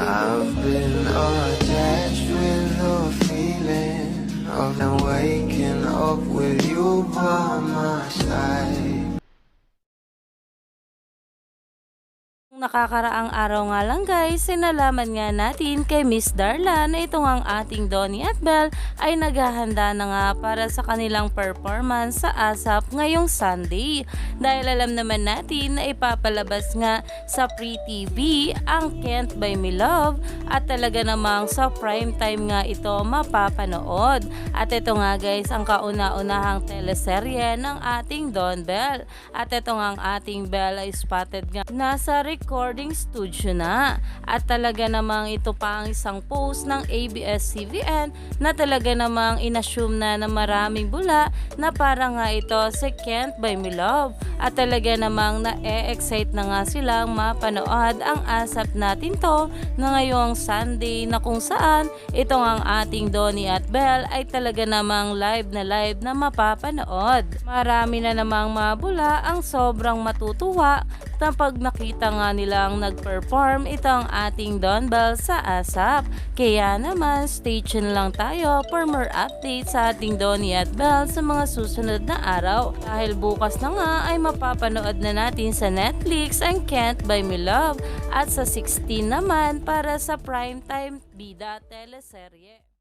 I've been attached with the feeling of waking up with you by my side. Nakakaraang araw nga lang guys, sinalaman nga natin kay Miss Darla na ito ang ating Donnie at Belle ay naghahanda na nga para sa kanilang performance sa ASAP ngayong Sunday. Dahil alam naman natin na ipapalabas nga sa Free TV ang Can't Buy Me Love at talaga namang sa prime time nga ito mapapanood. At ito nga guys ang kauna-unahang teleserye ng ating Don Belle. At ito nga ang ating Belle ay spotted nga nasa recording studio na. At talaga namang ito pa ang isang post ng ABS-CBN na talaga namang inassume na maraming bula na para nga ito si Can't Buy Me Love. At talaga namang na-excite na nga silang mapanood ang ASAP natin to na ngayong Sunday na kung saan ito ang ating Donnie at Belle ay talaga namang live na mapapanood. Marami na namang mabula ang sobrang matutuwa pag nakita nga nilang nag-perform itong ating Don Belle sa ASAP. Kaya naman, stay tuned lang tayo for more updates sa ating Donnie at Belle sa mga susunod na araw. Dahil bukas na nga ay mapapanood na natin sa Netflix ang Can't Buy Me Love at sa 16 naman para sa primetime bida teleserye.